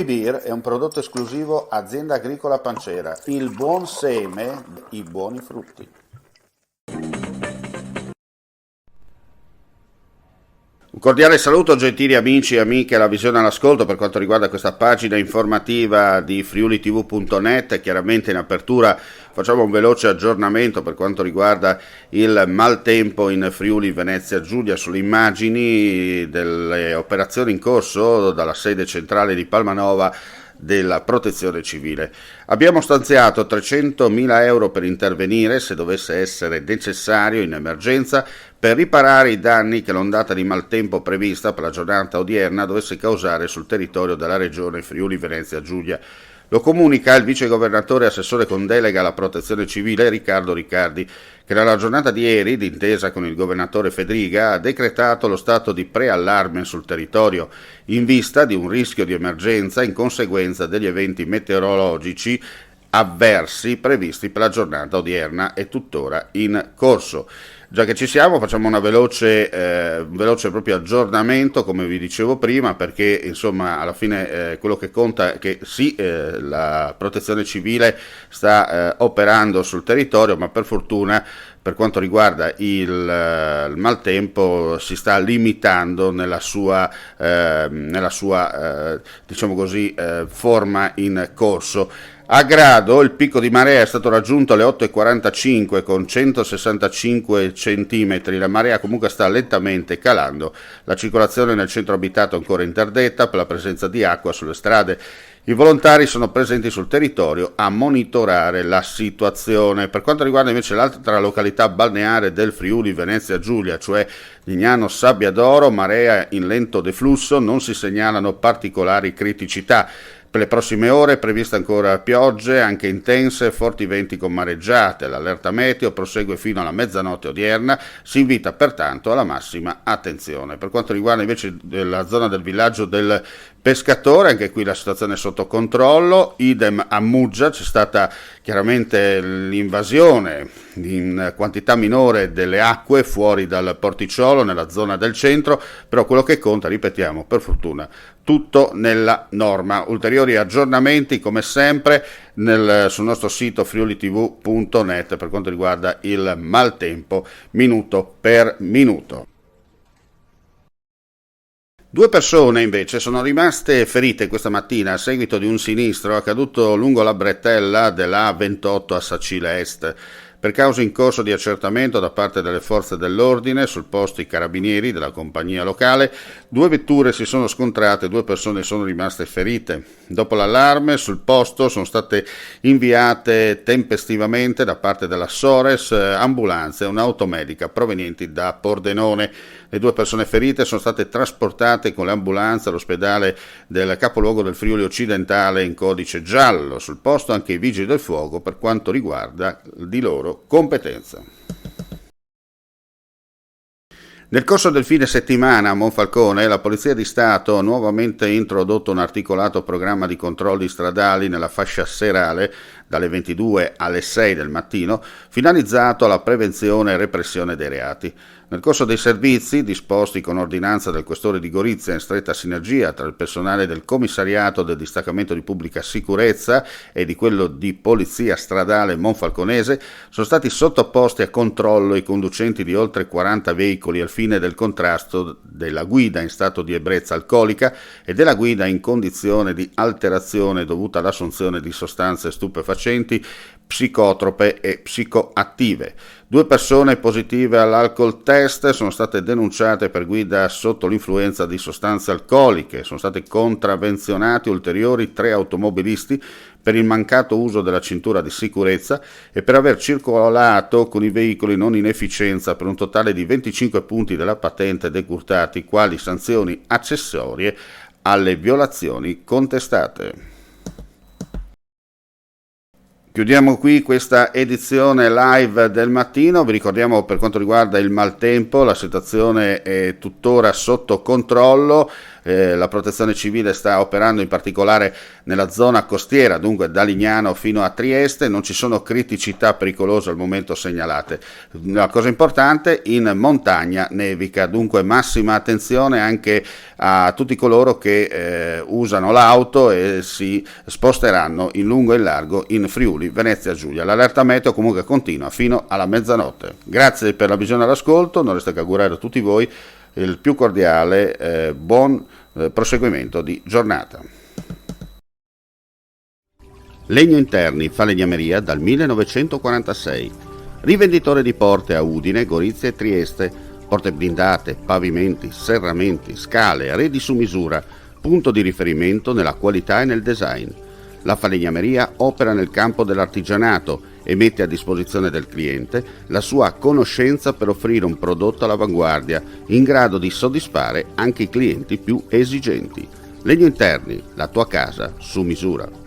Beer è un prodotto esclusivo Azienda Agricola Pancera, il buon seme, i buoni frutti. Un cordiale saluto gentili amici e amiche alla visione e all'ascolto per quanto riguarda questa pagina informativa di friulitv.net. Chiaramente in apertura facciamo un veloce aggiornamento per quanto riguarda il maltempo in Friuli Venezia Giulia sulle immagini delle operazioni in corso dalla sede centrale di Palmanova della Protezione Civile. Abbiamo stanziato 300.000 euro per intervenire, se dovesse essere necessario in emergenza, per riparare i danni che l'ondata di maltempo prevista per la giornata odierna dovesse causare sul territorio della regione Friuli Venezia Giulia. Lo comunica il vicegovernatore e assessore con delega alla Protezione Civile Riccardo Riccardi, che nella giornata di ieri, d'intesa con il governatore Fedriga, ha decretato lo stato di preallarme sul territorio, in vista di un rischio di emergenza in conseguenza degli eventi meteorologici avversi previsti per la giornata odierna e tuttora in corso. Già che ci siamo, facciamo un veloce proprio aggiornamento, come vi dicevo prima, perché insomma alla fine quello che conta è che sì, la Protezione Civile sta operando sul territorio, ma per fortuna per quanto riguarda il maltempo si sta limitando nella sua diciamo così, forma in corso. A Grado il picco di marea è stato raggiunto alle 8:45 con 165 centimetri, la marea comunque sta lentamente calando, la circolazione nel centro abitato è ancora interdetta per la presenza di acqua sulle strade. I volontari sono presenti sul territorio a monitorare la situazione. Per quanto riguarda invece l'altra località balneare del Friuli Venezia Giulia, cioè Lignano Sabbia d'Oro, marea in lento deflusso, non si segnalano particolari criticità. Per le prossime ore è prevista ancora piogge, anche intense, forti venti con mareggiate. L'allerta meteo prosegue fino alla mezzanotte odierna, si invita pertanto alla massima attenzione. Per quanto riguarda invece la zona del villaggio del Pescatore, anche qui la situazione è sotto controllo, idem a Muggia, c'è stata chiaramente l'invasione in quantità minore delle acque fuori dal porticciolo nella zona del centro, però quello che conta, ripetiamo, per fortuna tutto nella norma. Ulteriori aggiornamenti come sempre sul nostro sito friulitv.net per quanto riguarda il maltempo minuto per minuto. 2 persone invece sono rimaste ferite questa mattina a seguito di un sinistro accaduto lungo la bretella della A28 a Sacile Est. Per causa in corso di accertamento da parte delle forze dell'ordine, sul posto i carabinieri della compagnia locale, 2 vetture si sono scontrate e 2 persone sono rimaste ferite. Dopo l'allarme, sul posto sono state inviate tempestivamente da parte della Sores ambulanze e un'automedica provenienti da Pordenone. Le 2 persone ferite sono state trasportate con le ambulanze all'ospedale del capoluogo del Friuli Occidentale in codice giallo. Sul posto anche i vigili del fuoco per quanto riguarda di loro competenza. Nel corso del fine settimana a Monfalcone la Polizia di Stato ha nuovamente introdotto un articolato programma di controlli stradali nella fascia serale dalle 22 alle 6 del mattino, finalizzato alla prevenzione e repressione dei reati. Nel corso dei servizi, disposti con ordinanza del Questore di Gorizia in stretta sinergia tra il personale del Commissariato del Distaccamento di Pubblica Sicurezza e di quello di Polizia Stradale Monfalconese, sono stati sottoposti a controllo i conducenti di oltre 40 veicoli al fine del contrasto della guida in stato di ebbrezza alcolica e della guida in condizione di alterazione dovuta all'assunzione di sostanze stupefacenti, psicotrope e psicoattive. 2 persone positive all'alcol test sono state denunciate per guida sotto l'influenza di sostanze alcoliche. Sono stati contravvenzionati ulteriori 3 automobilisti per il mancato uso della cintura di sicurezza e per aver circolato con i veicoli non in efficienza, per un totale di 25 punti della patente decurtati quali sanzioni accessorie alle violazioni contestate. Chiudiamo qui questa edizione live del mattino. Vi ricordiamo, per quanto riguarda il maltempo, la situazione è tuttora sotto controllo. la protezione civile sta operando in particolare nella zona costiera, dunque da Lignano fino a Trieste, non ci sono criticità pericolose al momento segnalate. La cosa importante, in montagna nevica, dunque massima attenzione anche a tutti coloro che usano l'auto e si sposteranno in lungo e in largo in Friuli, Venezia Giulia. L'allerta meteo comunque continua fino alla mezzanotte. Grazie per la visione all'ascolto, non resta che augurare a tutti voi il più cordiale buon proseguimento di giornata. Legno Interni, falegnameria dal 1946. Rivenditore di porte a Udine, Gorizia e Trieste, porte blindate, pavimenti, serramenti, scale, arredi su misura, punto di riferimento nella qualità e nel design. La falegnameria opera nel campo dell'artigianato e mette a disposizione del cliente la sua conoscenza per offrire un prodotto all'avanguardia in grado di soddisfare anche i clienti più esigenti. Legno Interni, la tua casa su misura.